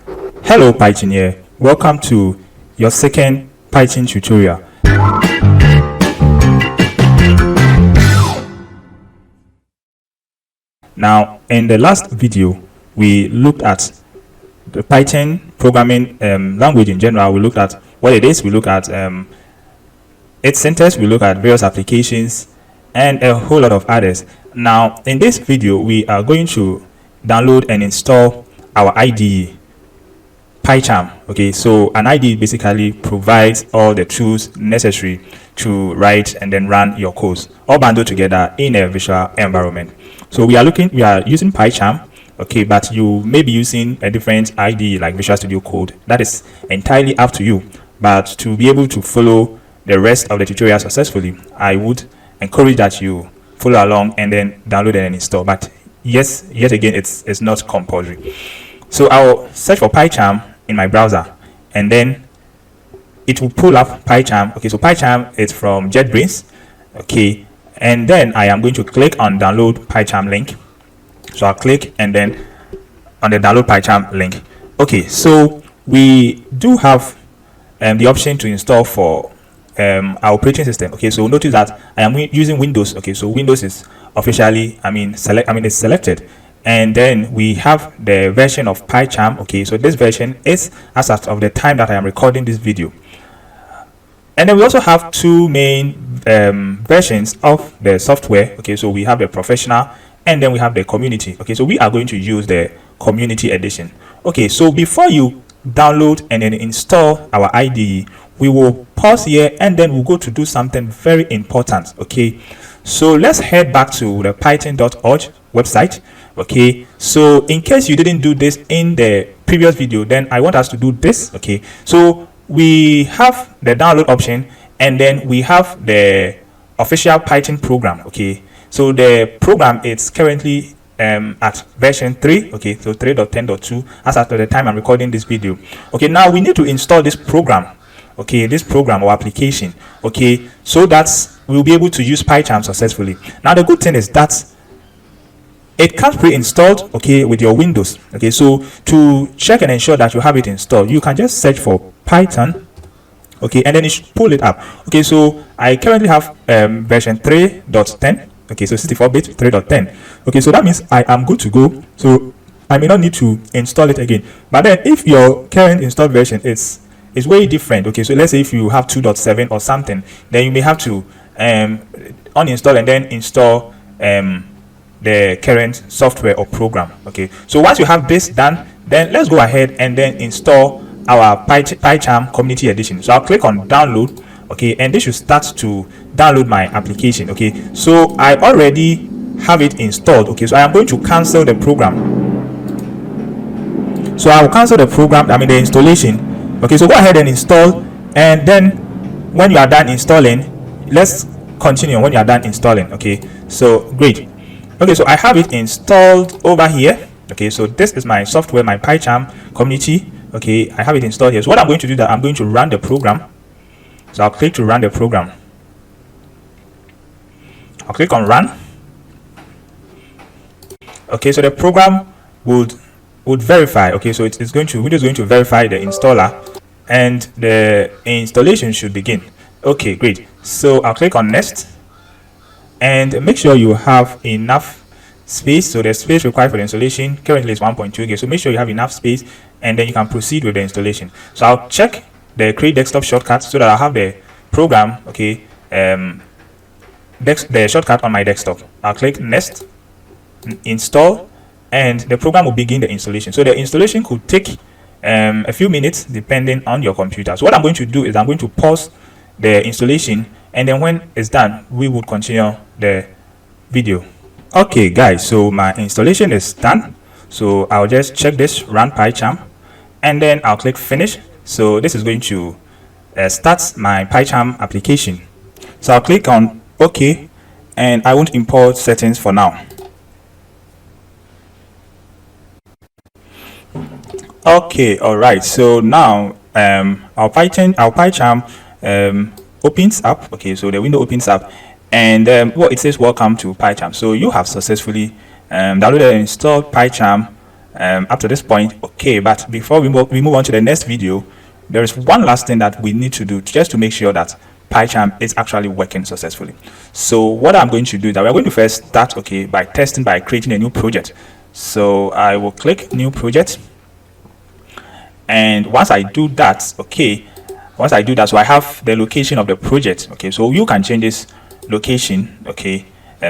Hello Python, welcome to your second Python tutorial. Now in the last video we looked at the Python programming language in general. We looked at what it is, we looked at its syntax, we looked at various applications and a whole lot of others. Now in this video we are going to download and install our IDE, PyCharm. Okay, so an IDE basically provides all the tools necessary to write and then run your codes, all bundled together in a visual environment. So we are using PyCharm, okay, but you may be using a different IDE like Visual Studio Code. That is entirely up to you. But to be able to follow the rest of the tutorial successfully, I would encourage that you follow along and then download and install. But yes, yet again, it's not compulsory. So I'll search for PyCharm in my browser and then it will pull up PyCharm. Okay, so PyCharm is from JetBrains. Okay, and then I am going to click on download PyCharm link. So I'll click and then on the download PyCharm link. Okay, so we do have the option to install for our operating system. Okay, so notice that I am using Windows. Okay, so Windows is officially it's selected, and then we have the version of PyCharm. Okay, so this version is as of the time that I am recording this video. And then we also have two main versions of the software. Okay, so we have the professional and then we have the community. Okay, so we are going to use the community edition. Okay, so before you download and then install our IDE, we will pause here and then we'll go to do something very important. Okay, so let's head back to the python.org website. Okay, so in case you didn't do this in the previous video, then I want us to do this. Okay, so we have the download option and then we have the official Python program. Okay, so the program is currently at version 3. Okay, so 3.10.2 as after the time I'm recording this video. Okay, now we need to install this program. Okay, this program or application. Okay, so that we'll be able to use PyCharm successfully. Now the good thing is that it comes pre-installed, okay, with your Windows. Okay, so to check and ensure that you have it installed, you can just search for Python, okay, and then you should pull it up. Okay, so I currently have version 3.10. okay, so 64-bit 3.10. okay, so that means I am good to go, so I may not need to install it again. But then if your current installed version is way different, okay, so let's say if you have 2.7 or something, then you may have to uninstall and then install the current software or program. Okay, so once you have this done, then let's go ahead and then install our PyCharm community edition. So I'll click on download. Okay, and this should start to download my application. Okay, so I already have it installed. Okay, so I am going to cancel the program. So I will cancel the program, the installation. Okay, so go ahead and install, and then when you are done installing, let's continue when you are done installing. Okay, so great. Okay, so I have it installed over here. Okay, so this is my software, my PyCharm community. Okay, I have it installed here. So what I'm going to do is that I'm going to run the program. So I'll click to run the program. I'll click on run. Okay, so the program would verify. Okay, so Windows is going to verify the installer and the installation should begin. Okay, great. So I'll click on next and make sure you have enough space. So the space required for the installation currently is 1.2 GB. So make sure you have enough space and then you can proceed with the installation. So I'll check the create desktop shortcut so that I have the program, okay, the shortcut on my desktop. I'll click next, install, and the program will begin the installation. So the installation could take a few minutes depending on your computer. So what I'm going to do is I'm going to pause the installation, and then when it's done we will continue the video. Okay guys, so my installation is done. So I'll just check this, run PyCharm, and then I'll click finish. So this is going to start my PyCharm application. So I'll click on OK, and I won't import settings for now. Okay, all right. So now our PyCharm opens up. Okay, so the window opens up, and it says welcome to PyCharm. So you have successfully downloaded and installed PyCharm up to this point. Okay, but before we move on to the next video, there is one last thing that we need to do just to make sure that PyCharm is actually working successfully. So what I'm going to do is that we're going to first start, okay, by testing, by creating a new project. So I will click new project, and once I do that, okay, so I have the location of the project. Okay, so you can change this location, okay,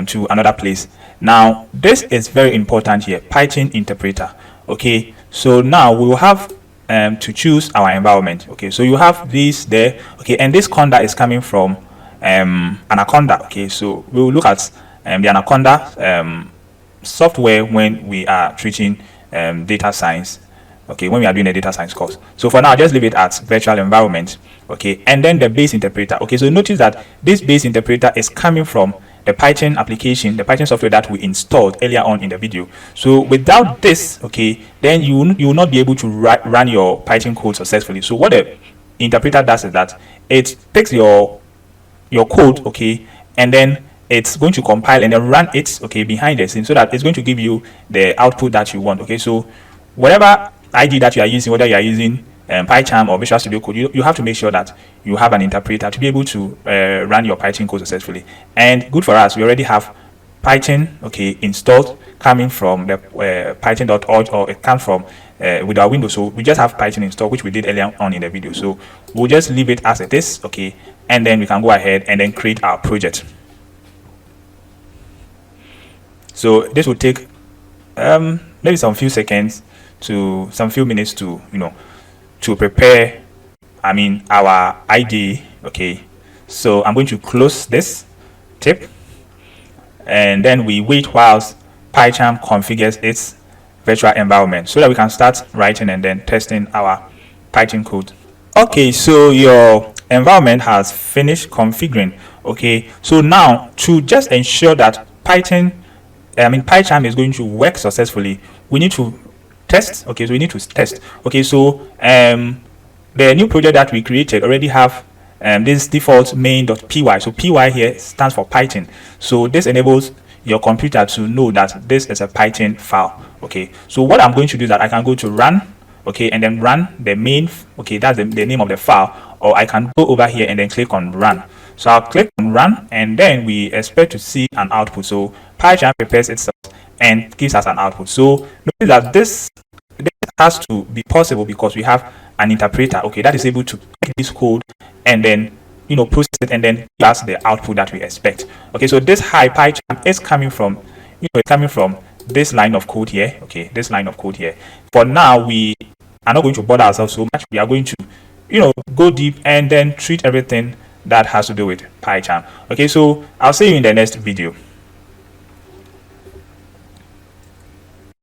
to another place. Now this is very important here, Python interpreter. Okay, so now we will have to choose our environment. Okay, so you have this there, okay, and this conda is coming from Anaconda. Okay, so we will look at the Anaconda software when we are treating data science, okay, when we are doing a data science course. So for now, just leave it at virtual environment, okay, and then the base interpreter. Okay, so notice that this base interpreter is coming from the Python application, the Python software that we installed earlier on in the video. So without this, okay, then you will not be able to run your Python code successfully. So what the interpreter does is that it takes your code, okay, and then it's going to compile and then run it, okay, behind the scene, so that it's going to give you the output that you want. Okay, so whatever ID that you are using, whether you are using PyCharm or Visual Studio Code, you have to make sure that you have an interpreter to be able to run your Python code successfully. And good for us, we already have Python, okay, installed, coming from the python.org, or it comes from with our Windows. So we just have Python installed, which we did earlier on in the video. So we'll just leave it as it is, okay, and then we can go ahead and then create our project. So this will take maybe some few seconds to some few minutes to, you know, to prepare, I mean, our IDE. Okay, so I'm going to close this tip, and then we wait whilst PyCharm configures its virtual environment so that we can start writing and then testing our Python code. Okay, so your environment has finished configuring. Okay, so now to just ensure that PyCharm is going to work successfully, we need to test. Okay, so we need to test. Okay, so the new project that we created already have this default main.py. So py here stands for Python. So this enables your computer to know that this is a Python file. Okay, so what I'm going to do is that I can go to run, okay, and then run the main, okay, that's the name of the file, or I can go over here and then click on run. So I'll click on run, and then we expect to see an output. So PyCharm prepares itself and gives us an output. So notice that this has to be possible because we have an interpreter, okay, that is able to take this code and then, you know, process it and then give us the output that we expect. Okay, so this high PyCharm is coming from, you know, it's coming from this line of code here. Okay, this line of code here. For now, we are not going to bother ourselves so much. We are going to, you know, go deep and then treat everything that has to do with PyCharm. Okay, so I'll see you in the next video.